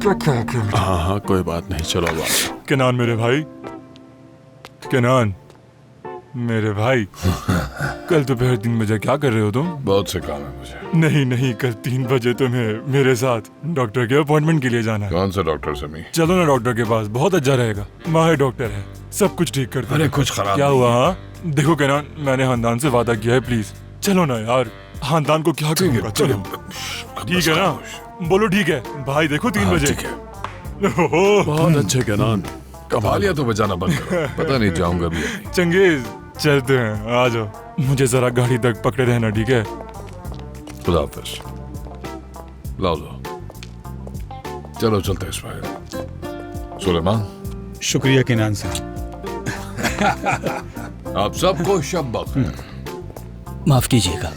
हाँ हाँ कोई बात नहीं, चलो बात। केनान मेरे भाई, केनान मेरे भाई, कल दोपहर 3 बजे क्या कर रहे हो तुम? बहुत से काम है मुझे। नहीं नहीं, कल 3 बजे तुम्हें मेरे साथ डॉक्टर के अपॉइंटमेंट के लिए जाना है। कौन सा डॉक्टर समी? चलो ना डॉक्टर के पास, बहुत अच्छा रहेगा। माहिर डॉक्टर है, सब कुछ ठीक करता है। अरे कुछ खराब क्या नहीं हुआ? है। हाँ? देखो केनान, मैंने खानदान से वादा किया है, प्लीज चलो ना यार। खानदान को क्या कहूँगा, चलो ठीक है ना? बोलो ठीक है भाई। देखो 3 बजे। ठीक है। ओहो, बहुत अच्छे केनान। कमालिया तो बजाना बंद करो। पता नहीं जाऊंगा भी या नहीं। चंगेज चलते हैं, आ जाओ। मुझे जरा गाड़ी तक पकड़े रहना, ठीक है? खुदा हाफिज। लाओ लो। चलो चलते हैं इस्माइल। सुलेमान, शुक्रिया केनान साहब। आप सबको शब बखैर। माफ कीजिएगा।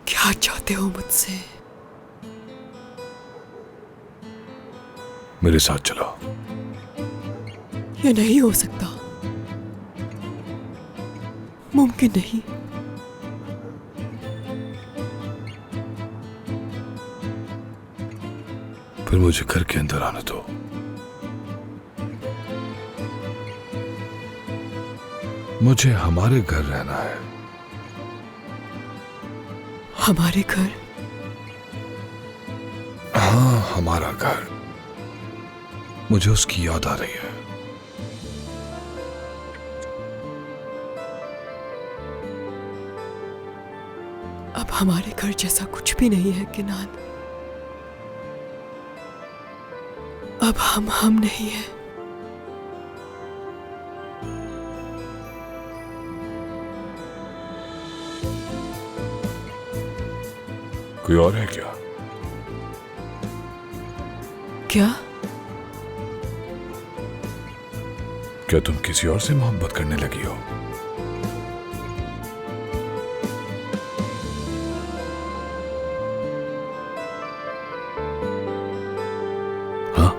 क्या चाहते हो मुझसे? मेरे साथ चलो। ये नहीं हो सकता, मुमकिन नहीं। फिर मुझे घर के अंदर आने दो। मुझे हमारे घर रहना है। हमारे घर? हाँ, हमारा घर। मुझे उसकी याद आ रही है। अब हमारे घर जैसा कुछ भी नहीं है केनान। अब हम नहीं है। कोई और है क्या? क्या? क्या तुम किसी और से मोहब्बत करने लगी हो? हाँ?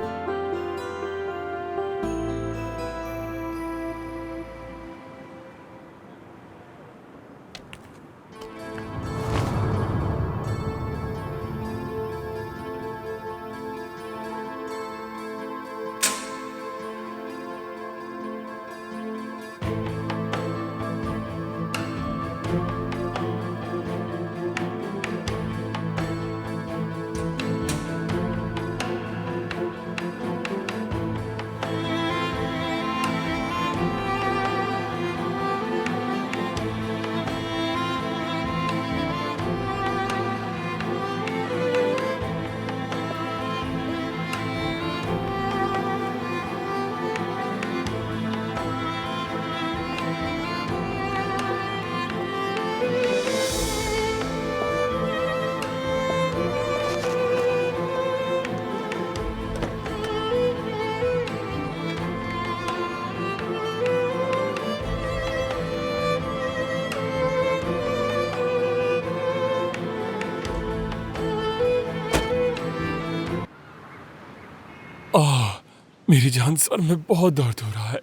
मेरी जान, सर में बहुत दर्द हो रहा है।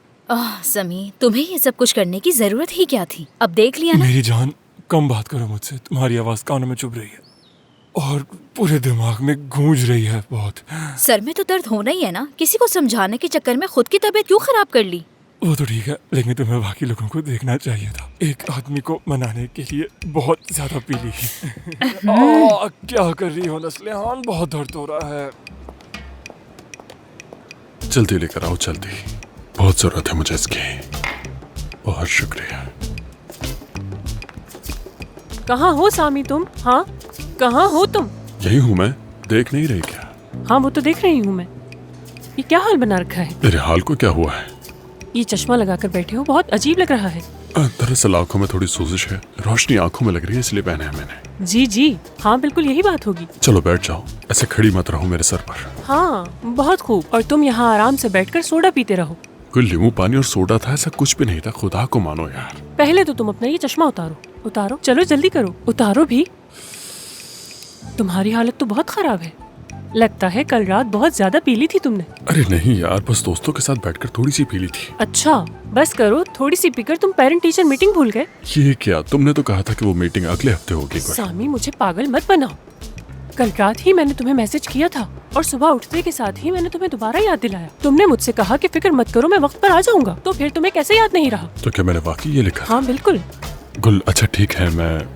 समी, तुम्हें ये सब कुछ करने की जरूरत ही क्या थी? अब देख लिया ना। मेरी जान, कम बात करो मुझसे। तुम्हारी आवाज कानों में चुभ रही है और पूरे दिमाग में गूंज रही है बहुत। सर में तो दर्द होना ही है ना। किसी को समझाने के चक्कर में खुद की तबीयत क्यों खराब कर ली? वो तो ठीक है, लेकिन तुम्हें बाकी लोगों को देखना चाहिए था। एक आदमी को मनाने के लिए बहुत ज्यादा पी ली। क्या कर रही हो नस्लिहान? बहुत दर्द हो रहा है। जल्दी लेकर आओ, जल्दी। बहुत जरूरत है मुझे इसकी। बहुत शुक्रिया। कहाँ हो सामी तुम? हाँ, कहाँ हो तुम? यही हूँ मैं, देख नहीं रही क्या? हाँ, वो तो देख रही हूँ मैं। ये क्या हाल बना रखा है? तेरे हाल को क्या हुआ है? ये चश्मा लगाकर बैठे हो, बहुत अजीब लग रहा है। दरअसल आंखों में थोड़ी सोजिश है, रोशनी आंखों में लग रही है, इसलिए पहना है मैंने। जी जी, हाँ बिल्कुल यही बात होगी। चलो बैठ जाओ, ऐसे खड़ी मत रहो मेरे सर पर। हाँ, बहुत खूब। और तुम यहाँ आराम से बैठकर सोडा पीते रहो। कोई नींबू पानी और सोडा था, ऐसा कुछ भी नहीं था। खुदा को मानो यार। पहले तो तुम अपना ये चश्मा उतारो। उतारो, चलो जल्दी करो, उतारो भी। तुम्हारी हालत तो बहुत खराब है। लगता है कल रात बहुत ज्यादा पी ली थी तुमने। अरे नहीं यार, बस दोस्तों के साथ बैठकर थोड़ी सी पी ली थी। अच्छा, बस करो, थोड़ी सी पीकर तुम पेरेंट टीचर मीटिंग भूल गए। ये क्या? तुमने तो कहा था कि वो मीटिंग अगले हफ्ते होगी। सामी, मुझे पागल मत बनाओ। कल रात ही मैंने तुम्हें मैसेज किया था और सुबह उठते के साथ ही मैंने तुम्हें दोबारा याद दिलाया। तुमने मुझसे कहा कि फिक्र मत करो, मैं वक्त पर आ जाऊंगा। तो फिर तुम्हें कैसे याद नहीं रहा? तो क्या मैंने वाकई ये लिखा? हाँ बिल्कुल। गुल, अच्छा ठीक है, मैं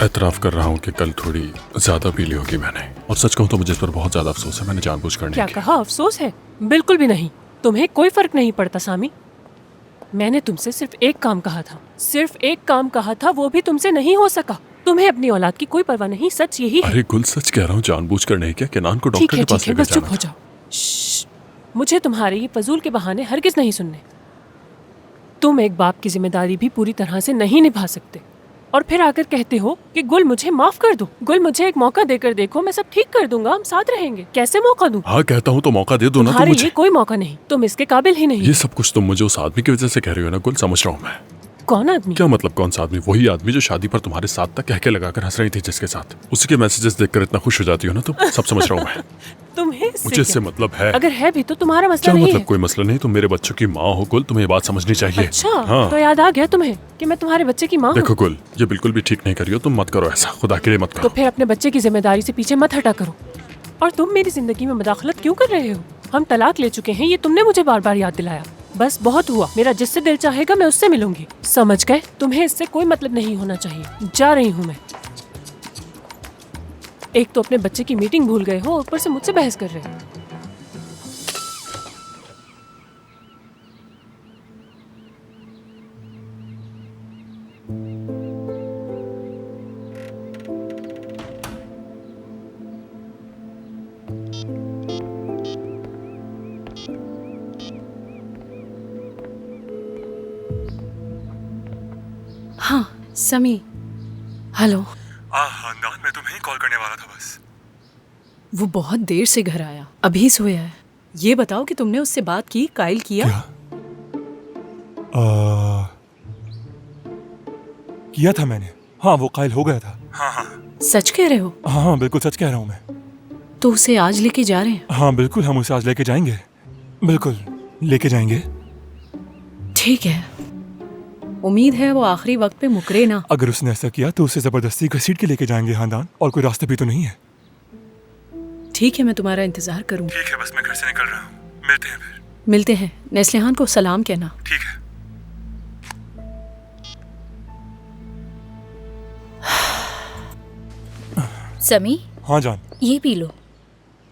एतराफ कर रहा हूँ कि कल थोड़ी ज्यादा पी ली होगी मैंने। और सच कहूँ तो मुझे इस पर बहुत ज्यादा अफसोस है। मैंने जानबूझकर नहीं क्या किया। कहा? अफसोस है? बिल्कुल भी नहीं। तुम्हें कोई फर्क नहीं पड़ता सामी। मैंने तुमसे सिर्फ एक काम कहा था, सिर्फ एक काम कहा था, वो भी तुमसे नहीं हो सका। तुम्हें अपनी औलाद की कोई परवाह नहीं, सच यही है। अरे गुल, सच कह रहा हूँ, जानबूझकर नहीं किया। केनान को ठीक डॉक्टर है, के पास ठीक है, लेकर बस चुप जाना हो था। जाओ। श्श्श, मुझे तुम्हारे ये फजूल के बहाने हरगिज नहीं सुनने। तुम एक बाप की जिम्मेदारी भी पूरी तरह से नहीं निभा सकते और फिर आकर कहते हो कि गुल मुझे माफ कर दो। गुल, मुझे एक मौका देकर देखो, मैं सब ठीक कर दूंगा, हम साथ रहेंगे। कैसे मौका दूं? हाँ कहता हूँ तो मौका दे दो ना तुम तुम्हारे मुझे। लिए कोई मौका नहीं, तुम इसके काबिल ही नहीं। ये सब कुछ तुम मुझे उस आदमी की वजह से कह रही हो ना गुल, समझ रहा हूँ मैं। कौन आदमी? क्या मतलब कौन सा आदमी? वही आदमी जो शादी पर तुम्हारे साथ तक कह के लगाकर हंस रही थी, जिसके साथ उसी के मैसेजेस देखकर इतना खुश हो जाती हो ना तुम। सब समझ रहा हूँ मैं। तुम्हें इससे मुझे इससे क्या? मतलब है। अगर है भी तो तुम्हारा मसला क्या नहीं मतलब? है। कोई मसला नहीं, तुम मेरे बच्चों की माँ हो गुल, तुम्हें ये बात समझनी चाहिए। अच्छा, हाँ। तो याद आ गया तुम्हें कि मैं तुम्हारे बच्चे की माँ हूँ। देखो गुल, ये बिल्कुल भी ठीक नहीं करी हो तुम। मत करो ऐसा, खुदा के लिए मत तो करो। फिर अपने बच्चे की जिम्मेदारी से पीछे मत हटा करो। और तुम मेरी जिंदगी में मदाखलत क्यों कर रहे हो? हम तलाक ले चुके हैं, ये तुमने मुझे बार बार याद दिलाया। बस बहुत हुआ, मेरा जिससे दिल चाहेगा मैं उससे मिलूंगी। समझ गए? तुम्हें इससे कोई मतलब नहीं होना चाहिए। जा रही हूँ मैं। एक तो अपने बच्चे की मीटिंग भूल गए हो, ऊपर से मुझसे बहस कर रहे हो। हाँ समी, हेलो। हाँ, मैं तुम्हें ही कॉल करने वाला था बस। वो बहुत देर से घर आया, अभी सोया है। ये बताओ कि तुमने उससे बात की, काइल किया? क्या? किया था मैंने। हाँ, वो कायल हो गया था। सच कह रहे हो? हाँ, बिल्कुल सच कह रहा हूँ मैं। तो उसे आज लेके जा रहे हैं? हाँ बिल्कुल, हम उसे आज लेके जाएंगे। बिल्कुल लेके जाएंगे। ठीक है, उम्मीद है वो आखिरी वक्त पे मुकरे ना। अगर उसने ऐसा किया तो उसे जबरदस्ती घसीट के लेके जाएंगे खानदान, और कोई रास्ते भी तो नहीं है। ठीक है, मैं तुम्हारा इंतजार करूंगी। ठीक है, बस मैं घर से निकल रहा हूँ। मिलते हैं फिर। मिलते हैं। नेस्लिहान को सलाम कहना। ठीक है। समी, हाँ जान। ये पी लो।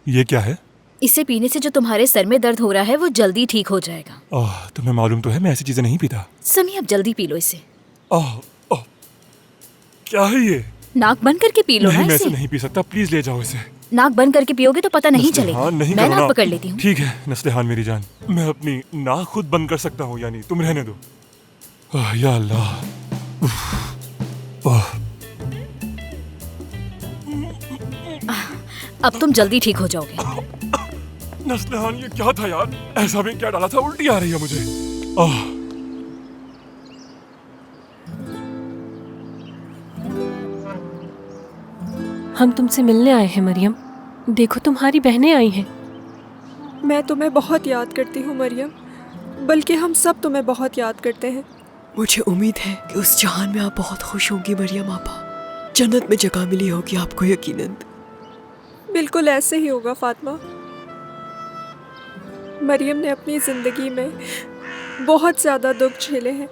ये क्या है? इसे पीने से जो तुम्हारे सर में दर्द हो रहा है वो जल्दी ठीक हो जाएगा। तुम्हें मालूम तो है मैं ऐसी चीजें नहीं पीता। समी, अब जल्दी पी लो इसे। क्या है ये? नाक बंद करके पी लो नहीं, ना मैं इसे। इसे नहीं पी सकता, प्लीज ले जाओ इसे। नाक बंद करके पियोगे तो पता नहीं नस्लिहान, चलेगा। नहीं मैं करो नाक ना। पकड़ लेती हूँ। ठीक है नस्लिहान मेरी जान, मैं अपनी नाक खुद बंद कर सकता हूँ, यानी तुम रहने दो। या अल्लाह। अब तुम जल्दी ठीक हो जाओगे। नस्लिहान, ये क्या था यार? ऐसा भी क्या डाला था? उल्टी आ रही है मुझे। हम तुमसे मिलने आए हैं मरियम। देखो तुम्हारी बहनें आई हैं। मैं तुम्हें बहुत याद करती हूँ मरियम, बल्कि हम सब तुम्हें बहुत याद करते हैं। मुझे उम्मीद है कि उस जहान में आप बहुत खुश होंगी मरियम आपा। जन्नत में जगह मिली होगी आपको यकीनन। बिल्कुल ऐसे ही होगा फातिमा। मरियम ने अपनी ज़िंदगी में बहुत ज़्यादा दुख झेले हैं,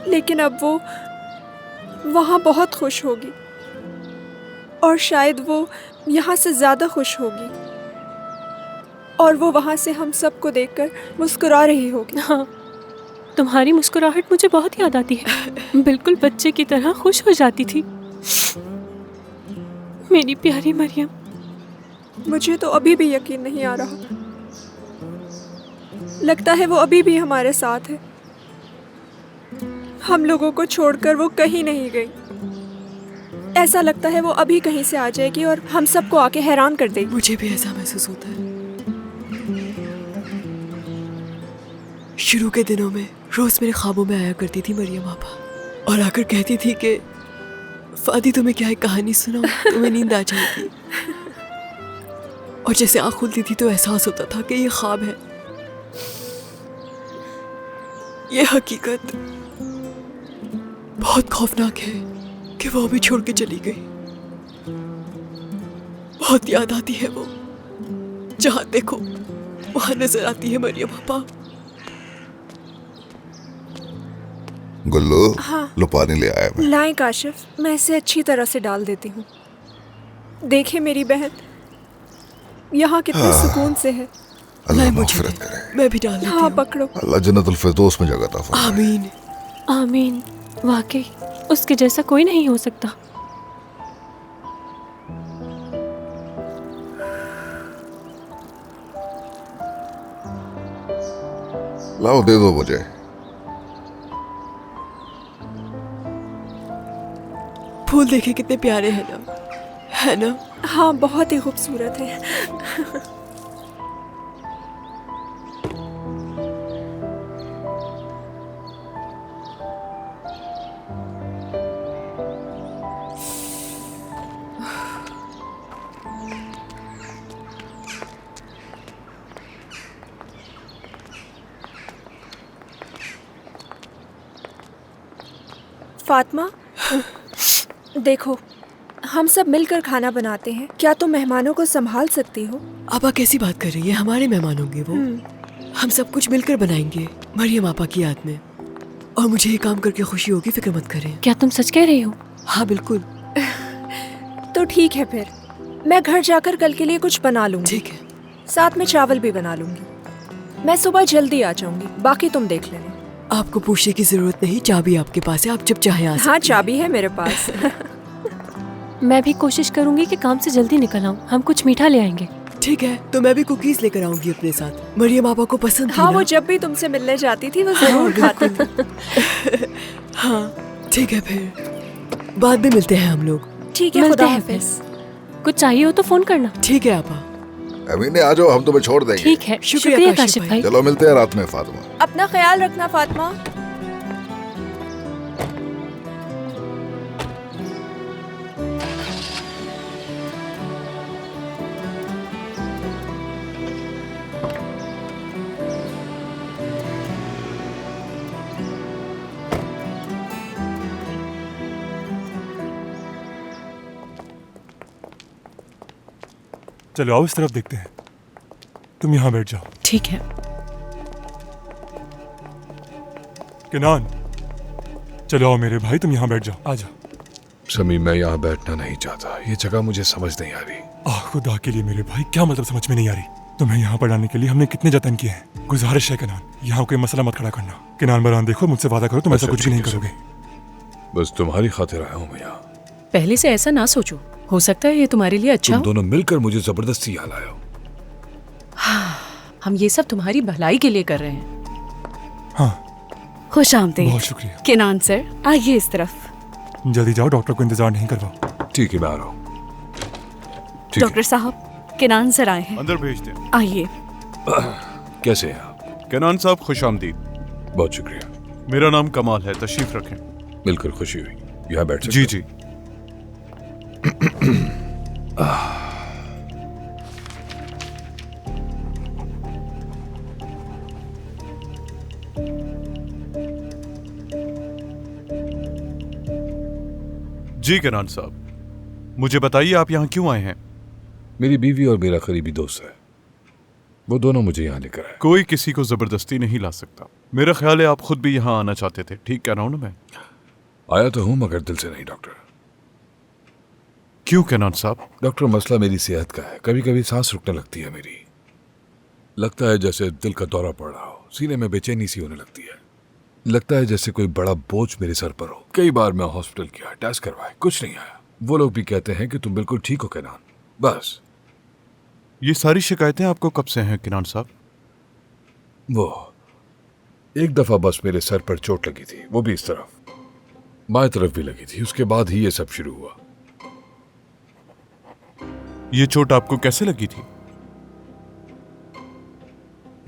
लेकिन अब वो वहाँ बहुत खुश होगी, और शायद वो यहाँ से ज़्यादा खुश होगी, और वो वहाँ से हम सबको देखकर मुस्कुरा रही होगी। हाँ, तुम्हारी मुस्कुराहट मुझे बहुत याद आती है। बिल्कुल बच्चे की तरह खुश हो जाती थी मेरी प्यारी मरियम। मुझे तो अभी भी यकीन नहीं आ रहा, लगता है वो अभी भी हमारे साथ है। हम लोगों को छोड़कर वो कहीं नहीं गई। ऐसा लगता है वो अभी कहीं से आ जाएगी और हम सबको आके हैरान कर देगी। मुझे भी ऐसा महसूस होता है। शुरू के दिनों में रोज मेरे ख्वाबों में आया करती थी मरियम आपा, और आकर कहती थी कि फादी तुम्हें क्या एक कहानी सुनाऊं, तुम्हें नींद आ जाएगी। और जैसे आँख खुलती थी तो एहसास होता था कि ये ख्वाब है। ये हकीकत बहुत खौफनाक है कि वो अभी छोड़ के चली गई। बहुत याद आती है वो, जहाँ देखो वहाँ नजर आती है मरियम आपा। गुल्लू, हाँ। लो पानी ले आया मैं। लाएं काशिफ, मैं इसे अच्छी तरह से डाल देती हूँ। देखे मेरी बहन यहाँ कितने सुकून से है। अल्लाह मग़फ़िरत करे। मैं भी डाल देती हाँ हूँ। पकड़ो। अल्लाह जन्नतुल फ़िरदौस में जगह अता फरमाए। आमीन आमीन। वाकई उसके जैसा कोई नहीं हो सकता। लाओ दे दो मुझे। फूल देखे कितने प्यारे हैं ना, है ना? हाँ बहुत ही खूबसूरत है। फातिमा, देखो हम सब मिलकर खाना बनाते हैं, क्या तुम मेहमानों को संभाल सकती हो? आपा कैसी बात कर रही है? हमारे मेहमान होंगे वो। हम सब कुछ मिलकर बनाएंगे मरियम आपा की याद में, और मुझे ये काम करके खुशी होगी, फिक्र मत करें। क्या तुम सच कह रही हो? हाँ बिल्कुल। तो ठीक है, फिर मैं घर जाकर कल के लिए कुछ बना लूंगी। ठीक है। साथ में चावल भी बना लूंगी। मैं सुबह जल्दी आ जाऊंगी, बाकी तुम देख लेना। आपको पूछने की जरूरत नहीं, चाबी आपके पास है, आप जब चाहे आ सकती हैं। हाँ चाबी है मेरे पास। मैं भी कोशिश करूंगी कि काम से जल्दी निकल आऊं। हम कुछ मीठा ले आएंगे। ठीक है, तो मैं भी कुकीज लेकर आऊंगी अपने साथ। मरियम आपा को पसंद थी हाँ ना? वो जब भी तुमसे मिलने जाती थी वो जरूर खाती थी। हाँ ठीक है, फिर बाद में मिलते हैं हम लोग। ठीक है, मिलते खुदा हैं हाफिज। कुछ चाहिए हो तो फोन करना। ठीक है आपा। अमीने आ जाओ, हम तुम्हें छोड़ देंगे। ठीक है, शुक्रिया काशिफ भाई। चलो मिलते हैं रात में फातिमा। अपना ख्याल रखना फातिमा। चलो आओ इस तरफ देखते हैं। तुम यहाँ बैठ जाओ। ठीक है। किनान, चलो आओ मेरे भाई, तुम यहाँ बैठ जाओ। आ जाओ। समी, मैं यहाँ बैठना नहीं चाहता। ये जगह मुझे समझ नहीं आ रही। खुदा के लिए मेरे भाई, क्या मतलब समझ में नहीं आ रही? तुम्हें यहाँ पर लाने के लिए हमने कितने जतन किए हैं। गुजारिश है किनान, यहाँ कोई मसला मत खड़ा करना। किनान बरान, देखो मुझसे वादा करो तुम ऐसा कुछ भी नहीं करोगे। बस तुम्हारी खातिर आया हूँ मैं यहाँ। पहले से ऐसा ना सोचो, हो सकता है ये तुम्हारे लिए अच्छा तुम हो। दोनों मिलकर मुझे जबरदस्ती यहाँ लाए हो। हम ये सब तुम्हारी भलाई के लिए कर रहे हैं। हाँ, खुश आमदीद। बहुत शुक्रिया। किनान सर, आइए इस तरफ। जल्दी जाओ, डॉक्टर को इंतजार नहीं करवाओ। ठीक है, मैं आ रहा हूँ। डॉक्टर साहब, किनान सर आए हैं। अंदर भेज दें। आइए। कैसे हैं आप? केनान साहब, खुश आमदीद। बहुत शुक्रिया। मेरा नाम कमाल है, तशरीफ रखें। मिलकर खुशी हुई। यहाँ बैठ सकते जी हैं? जी। जी केनान साहब, मुझे बताइए आप यहाँ क्यों आए हैं? मेरी बीवी और मेरा करीबी दोस्त है, वो दोनों मुझे यहाँ लेकर आए। कोई किसी को जबरदस्ती नहीं ला सकता। मेरा ख्याल है आप खुद भी यहाँ आना चाहते थे, ठीक कह रहा हूँ ना मैं? आया तो हूँ मगर दिल से नहीं डॉक्टर। क्यों केनान साहब? डॉक्टर, मसला मेरी सेहत का है। कभी कभी सांस रुकने लगती है मेरी। लगता है जैसे दिल का दौरा पड़ रहा हो। सीने में बेचैनी सी होने लगती है। लगता है जैसे कोई बड़ा बोझ मेरे सर पर हो। कई बार मैं हॉस्पिटल गया, टेस्ट करवाए, कुछ नहीं आया। वो लोग भी कहते हैं कि तुम बिल्कुल ठीक हो केनान। बस। ये सारी शिकायतें आपको कब से हैं केनान साहब? वो एक दफा बस मेरे सर पर चोट लगी थी, वो भी इस तरफ, बाएं तरफ भी लगी थी। उसके बाद ही ये सब शुरू हुआ। ये चोट आपको कैसे लगी थी?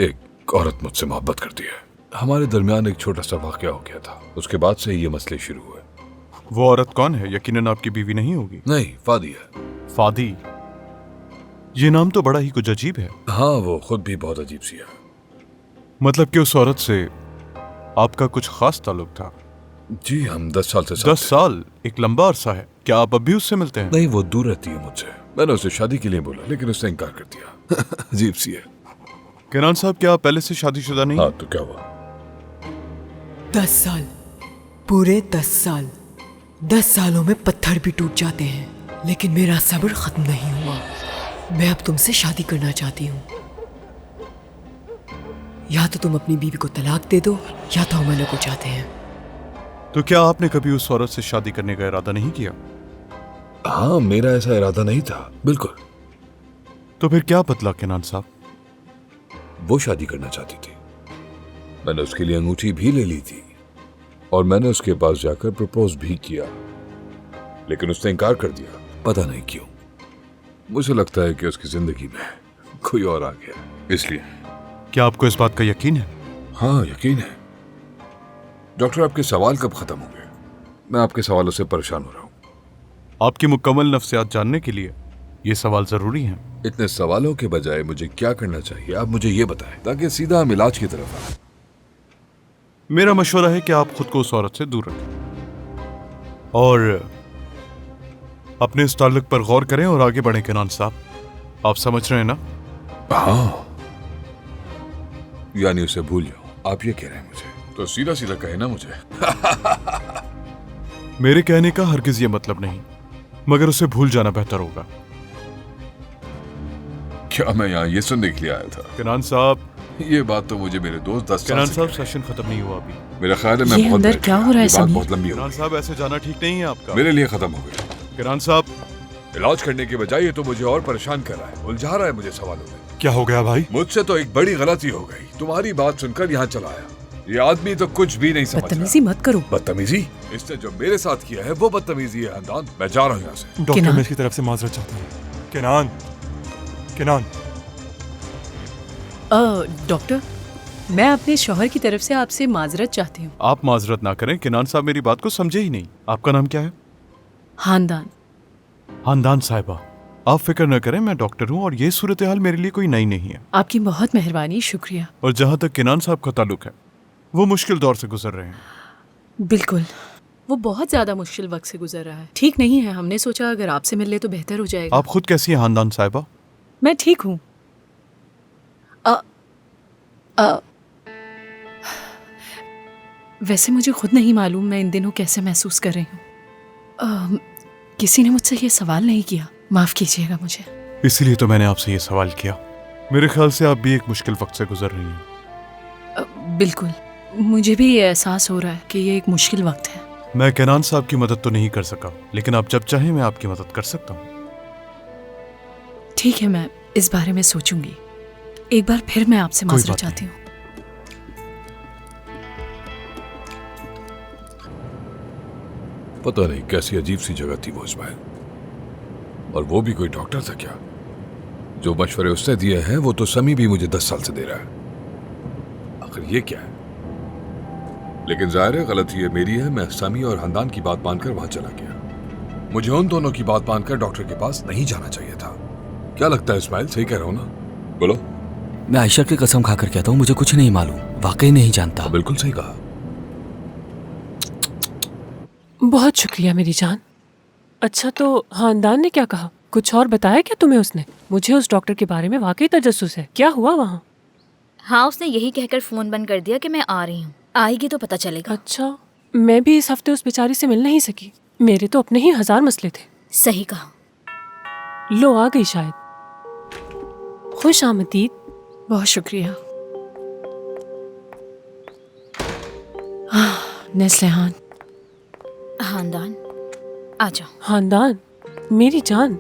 एक औरत मुझसे मोहब्बत करती है। हमारे दरमियान एक छोटा सा वाकया हो गया था। उसके बाद से ये मसले शुरू हुए। वो औरत कौन है? यकीनन आपकी बीवी नहीं होगी। नहीं, फादी है। फादी? ये नाम तो बड़ा ही कुछ अजीब है। हाँ, वो खुद भी बहुत अजीब सी है। मतलब कि उस औरत से आपका कुछ खास ताल्लुक था? जी, हम 10 साल से 10 साल? एक लंबा अरसा है। क्या आप अब भी उससे मिलते हैं? नहीं, वो दूर रहती है मुझसे। मैंने उसे शादी के लिए बोला लेकिन उसने इनकार कर दिया। अजीब सी है। केनान साहब, क्या आप पहले से शादीशुदा नहीं? हाँ, तो क्या हुआ? 10 साल, पूरे 10 साल। 10 सालों में पत्थर भी टूट जाते हैं, लेकिन मेरा सब्र खत्म नहीं हुआ। मैं अब तुमसे शादी करना चाहती हूँ। या तो तुम अपनी बीवी को तलाक दे दो या तो हम अलग हो जाते हैं। तो क्या आपने कभी उस औरत से शादी करने का इरादा नहीं किया? हाँ, मेरा ऐसा इरादा नहीं था, बिल्कुल। तो फिर क्या बदला केनान साहब? वो शादी करना चाहती थी। मैंने उसके लिए अंगूठी भी ले ली थी और मैंने उसके पास जाकर प्रपोज भी किया, लेकिन उसने इनकार कर दिया। पता नहीं क्यों। मुझे लगता है कि उसकी जिंदगी में कोई और आ गया, इसलिए। क्या आपको इस बात का यकीन है? हाँ, यकीन है। डॉक्टर, आपके सवाल कब खत्म होंगे? मैं आपके सवालों से परेशान हो रहा हूँ। आपकी मुकम्मल नफ्सियात जानने के लिए ये सवाल जरूरी हैं। इतने सवालों के बजाय मुझे क्या करना चाहिए आप मुझे ये बताएं, ताकि सीधा हम इलाज की तरफ आए। मेरा मशवरा है कि आप खुद को उस औरत से दूर रखें और अपने इस ताल्लुक पर गौर करें और आगे बढ़ें केनान साहब। आप समझ रहे हैं ना? हाँ, यानी उसे भूल जाओ, आप ये कह रहे हैं मुझे? तो सीधा सीधा कहे ना मुझे। मेरे कहने का हरगिज ये मतलब नहीं, मगर उसे भूल जाना बेहतर होगा। क्या मैं यहाँ ये सुनने के लिए आया था? केनान साहब, ये बात तो मुझे मेरे दोस्त 10 साल केनान से साहब, कह रहे हैं। सेशन खत्म नहीं हुआ अभी। मेरा ख्याल है मैं ये बहुत अंदर बैठ क्या गया। हो रहा है ये बात समीर? बहुत लंबी हो केनान साहब, ऐसे जाना ठीक नहीं है आपका। मेरे लिए खत्म हो गई। केनान साहब, इलाज करने के बजाय ये तो मुझे और परेशान कर रहा है, उलझा रहा है मुझे सवालों में। क्या हो गया भाई? मुझसे तो एक बड़ी गलती हो गई। तुम्हारी बात सुनकर यहाँ चला आया। ये आदमी तो कुछ भी नहीं समझ बदतमीजी मत करो। बदतमीजी? इसने जो मेरे साथ किया है वो बदतमीजी है। हंदान, मैं जा रहा हूँ यहाँ से। डॉक्टर, किनान? मैं इसकी तरफ से माजरत चाहता हूँ। केनान, केनान, डॉक्टर, मैं अपने शौहर की तरफ से आपसे माजरत चाहती हूँ। आप माजरत ना करें, केनान साहब मेरी बात को समझे ही नहीं। आपका नाम क्या है? खानदान। हानदान साहिबा, आप फिक्र न करें, मैं डॉक्टर हूँ और ये सूरत हाल मेरे लिए कोई नई नहीं है। आपकी बहुत मेहरबानी, शुक्रिया। और जहाँ तक केनान साहब का ताल्लुक है, वो मुश्किल दौर से गुजर रहे हैं। बिल्कुल, वो बहुत ज्यादा मुश्किल वक्त से गुजर रहा है। ठीक नहीं है, हमने सोचा अगर आपसे मिल ले तो बेहतर हो जाएगा। आप खुद कैसी हैं हानदान साहिबा? मैं ठीक हूँ। वैसे मुझे खुद नहीं मालूम मैं इन दिनों कैसे महसूस कर रही हूँ। किसी ने मुझसे ये सवाल नहीं किया, माफ कीजिएगा मुझे। इसीलिए तो मैंने आपसे ये सवाल किया। मेरे ख्याल से आप भी एक मुश्किल वक्त से गुजर रही हैं। बिल्कुल, मुझे भी ये एहसास हो रहा है कि ये एक मुश्किल वक्त है। मैं केनान साहब की मदद तो नहीं कर सका, लेकिन आप जब चाहें मैं आपकी मदद कर सकता हूँ। ठीक है, मैं इस बारे में सोचूंगी। एक बार फिर मैं आपसे माजरत चाहती हूँ। पता नहीं कैसी अजीब सी जगह थी वो इस्माइल, और वो भी कोई डॉक्टर था क्या? जो मशवरे उसने दिए हैं वो तो समी भी मुझे 10 साल से दे रहा है। आखिर ये क्या है? लेकिन जाहिर है गलती ये मेरी है। मैं समी और खानदान की बात मानकर वहां चला गया। मुझे उन दोनों की बात मानकर डॉक्टर के पास नहीं जाना चाहिए था। क्या लगता है इस्माइल, सही कह रहा हूं ना? बोलो। मैं आयशा की कसम खाकर कहता हूँ, मुझे कुछ नहीं मालूम, वाकई नहीं जानता। बिल्कुल सही कहा। बहुत शुक्रिया मेरी जान। अच्छा, तो खानदान ने क्या कहा? कुछ और बताया क्या तुम्हें उसने? मुझे उस डॉक्टर के बारे में वाकई तजस्सुस है। क्या हुआ वहाँ? हाँ, उसने यही कहकर फोन बंद कर दिया कि मैं आ रही हूँ, आएगी तो पता चलेगा। अच्छा, मैं भी इस हफ्ते उस बेचारी से मिल नहीं सकी। मेरे तो अपने ही 1000 मसले थे। सही कहा। लो आ गई शायद। खुश आमदीद। बहुत शुक्रिया। नेस्लेहान। खानदान, आ जाओ। खानदान, मेरी जान,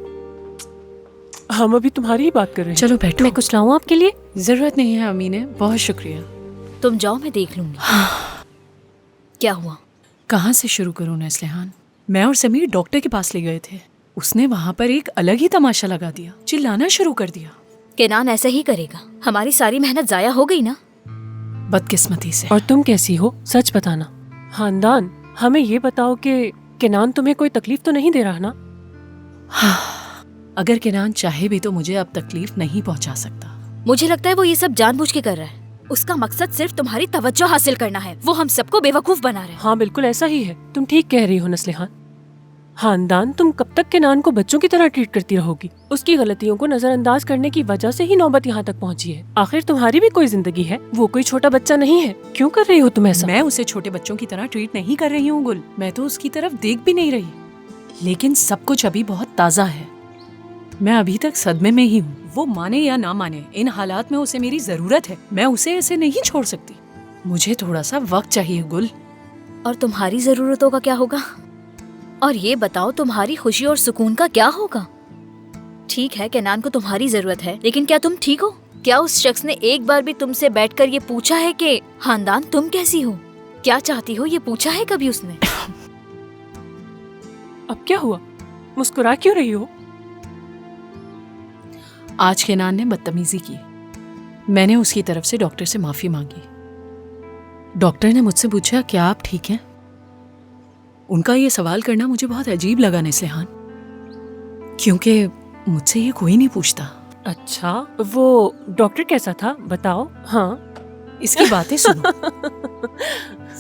हम अभी तुम्हारी ही बात कर रहे हैं। चलो बैठो। मैं कुछ लाऊं आपके लिए? जरूरत नहीं है अमीने, बहुत शुक्रिया। तुम जाओ, मैं देख लूंगी। क्या हुआ? कहाँ से शुरू करूँ नेस्लेहान? मैं और समीर डॉक्टर के पास ले गए थे। उसने वहाँ पर एक अलग ही तमाशा लगा दिया, चिल्लाना शुरू कर दिया। केनान ऐसा ही करेगा। हमारी सारी मेहनत जाया हो गई ना। बदकिस्मती से। और तुम कैसी हो, सच बताना। खानदान, हमें ये बताओ कि केनान तुम्हें कोई तकलीफ तो नहीं दे रहा ना? अगर केनान चाहे भी तो मुझे अब तकलीफ नहीं पहुंचा सकता। मुझे लगता है वो ये सब जानबूझ के कर रहा है। उसका मकसद सिर्फ तुम्हारी तवज्जो हासिल करना है। वो हम सबको बेवकूफ बना रहा है। हाँ, बिल्कुल ऐसा ही है। तुम ठीक कह रही हो नस्लेहान। खानदान, तुम कब तक केनान को बच्चों की तरह ट्रीट करती रहोगी? उसकी गलतियों को नजरअंदाज करने की वजह से ही नौबत यहाँ तक पहुँची है। आखिर तुम्हारी भी कोई जिंदगी है, वो कोई छोटा बच्चा नहीं है। क्यों कर रही हो तुम ऐसा? मैं उसे छोटे बच्चों की तरह ट्रीट नहीं कर रही हूँ गुल। मैं तो उसकी तरफ देख भी नहीं रही। लेकिन सब कुछ अभी बहुत ताज़ा है। मैं अभी तक सदमे में ही हूँ। वो माने या ना माने, इन हालात में उसे मेरी जरूरत है। मैं उसे ऐसे नहीं छोड़ सकती। मुझे थोड़ा सा वक्त चाहिए गुल। और तुम्हारी जरूरतों का क्या होगा? और ये बताओ, तुम्हारी खुशी और सुकून का क्या होगा? ठीक है, केनान को तुम्हारी जरूरत है, लेकिन क्या तुम ठीक हो? क्या उस शख्स ने एक बार भी तुमसे बैठकर ये पूछा है कि खानदान तुम कैसी हो, क्या चाहती हो? ये पूछा है कभी उसने? अब क्या हुआ? मुस्कुरा क्यों रही हो? आज केनान ने बदतमीजी की। मैंने उसकी तरफ से डॉक्टर से माफी मांगी। डॉक्टर ने मुझसे पूछा, क्या आप ठीक हैं? उनका ये सवाल करना मुझे बहुत अजीब लगा नेस्लेहान, क्योंकि मुझसे ये कोई नहीं पूछता। अच्छा, वो डॉक्टर कैसा था बताओ। हाँ, इसकी बातें सुनो।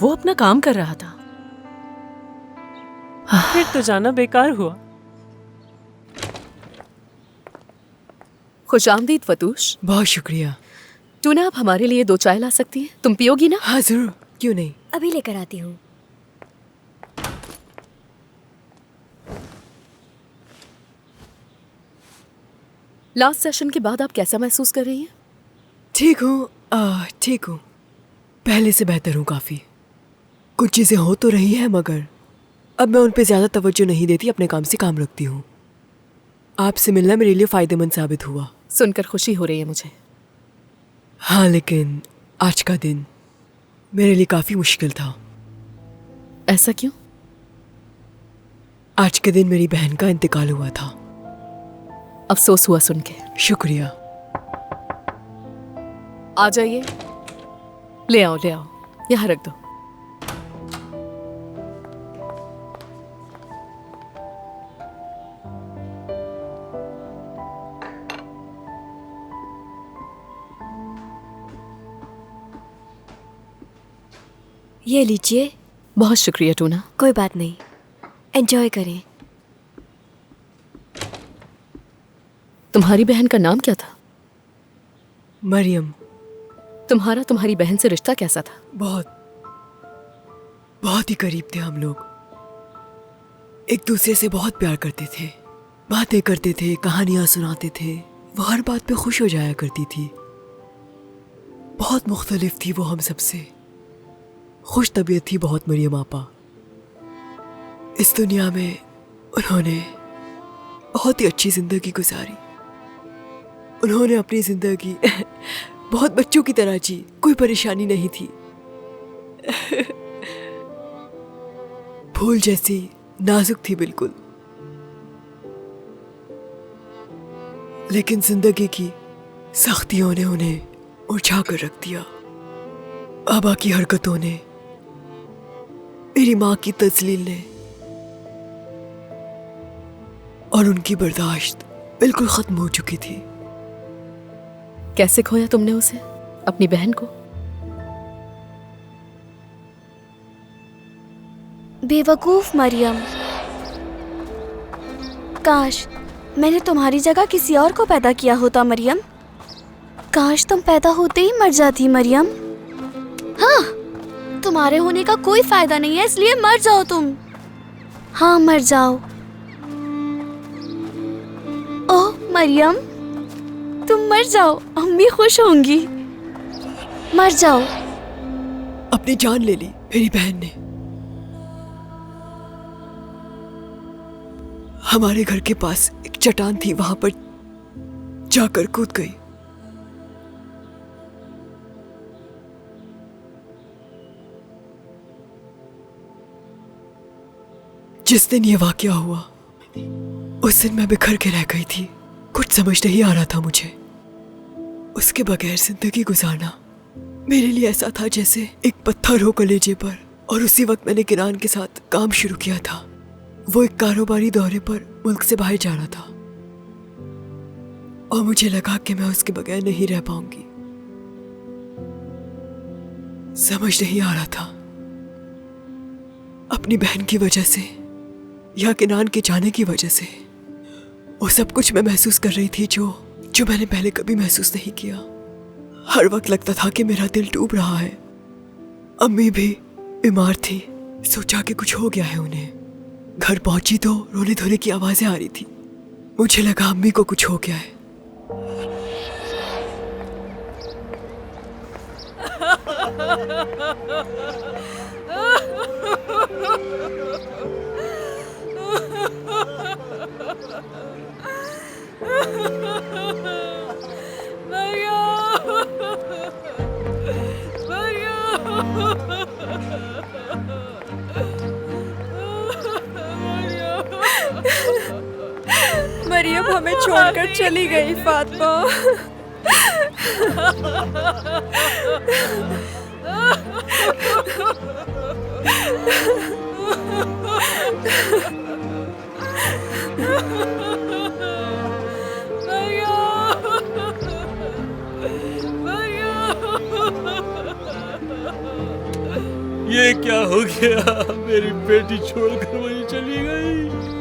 वो अपना काम कर रहा था। फिर तो जाना बेकार हुआ। खुशामदीद फतूश। बहुत शुक्रिया। टूना, आप हमारे लिए 2 चाय ला सकती हैं? तुम पियोगी ना? हाँ जरूर, क्यों नहीं। अभी लेकर आती हूँ। लास्ट सेशन के बाद आप कैसा महसूस कर रही हैं? ठीक हूँ, ठीक हूँ। पहले से बेहतर हूँ काफ़ी। कुछ चीज़ें हो तो रही हैं, मगर अब मैं उन पे ज़्यादा तवज्जो नहीं देती, अपने काम से काम रखती हूँ। आपसे मिलना मेरे लिए फ़ायदेमंद साबित हुआ। सुनकर खुशी हो रही है मुझे। हाँ, लेकिन आज का दिन मेरे लिए काफ़ी मुश्किल था। ऐसा क्यों? आज के दिन मेरी बहन का इंतकाल हुआ था। अफसोस हुआ सुन के। शुक्रिया। आ जाइए, ले आओ ले आओ, यहाँ रख दो। ये लीजिए। बहुत शुक्रिया टूना। कोई बात नहीं, एंजॉय करें। तुम्हारी बहन का नाम क्या था? मरियम। तुम्हारा तुम्हारी बहन से रिश्ता कैसा था? बहुत ही करीब थे हम लोग। एक दूसरे से बहुत प्यार करते थे, बातें करते थे, कहानियां सुनाते थे। वो हर बात पे खुश हो जाया करती थी। बहुत मुख्तलिफ थी वो हम सबसे। खुश तबीयत थी बहुत मरियम आपा। इस दुनिया में उन्होंने बहुत ही अच्छी जिंदगी गुजारी। उन्होंने अपनी जिंदगी बहुत बच्चों की तरह जी, कोई परेशानी नहीं थी। फूल जैसी नाजुक थी बिल्कुल। लेकिन जिंदगी की सख्तियों ने उन्हें उलझा कर रख दिया। आबा की हरकतों ने, मेरी माँ की तजलील ने और उनकी बर्दाश्त बिल्कुल खत्म हो चुकी थी। कैसे खोया तुमने उसे, अपनी बहन को? बेवकूफ मरियम, काश मैंने तुम्हारी जगह किसी और को पैदा किया होता मरियम। काश तुम पैदा होते ही मर जाती मरियम। हाँ, तुम्हारे होने का कोई फायदा नहीं है, इसलिए मर जाओ तुम। हाँ मर जाओ। ओह मरियम, तुम मर जाओ, अम्मी खुश होंगी। मर जाओ। अपनी जान ले ली मेरी बहन ने। हमारे घर के पास एक चट्टान थी, वहां पर जाकर कूद गई। जिस दिन ये वाकया हुआ उस दिन मैं बिखर के रह गई थी। कुछ समझ नहीं आ रहा था मुझे। उसके बगैर जिंदगी गुजारना मेरे लिए ऐसा था जैसे एक पत्थर हो कलेजे पर। और उसी वक्त मैंने किरान के साथ काम शुरू किया था। वो एक कारोबारी दौरे पर मुल्क से बाहर जा रहा था और मुझे लगा कि मैं उसके बगैर नहीं रह पाऊंगी। समझ नहीं आ रहा था अपनी बहन की वजह से या किनान के जाने की वजह से। वो सब कुछ मैं महसूस कर रही थी जो मैंने पहले कभी महसूस नहीं किया। हर वक्त लगता था कि मेरा दिल टूट रहा है। अम्मी भी बीमार थी, सोचा कि कुछ हो गया है उन्हें। घर पहुंची तो रोने धोने की आवाजें आ रही थी। मुझे लगा अम्मी को कुछ हो गया है। मरियम हमें छोड़कर चली गई फातिमा। ये क्या हो गया? मेरी बेटी छोड़कर वहीं चली गई।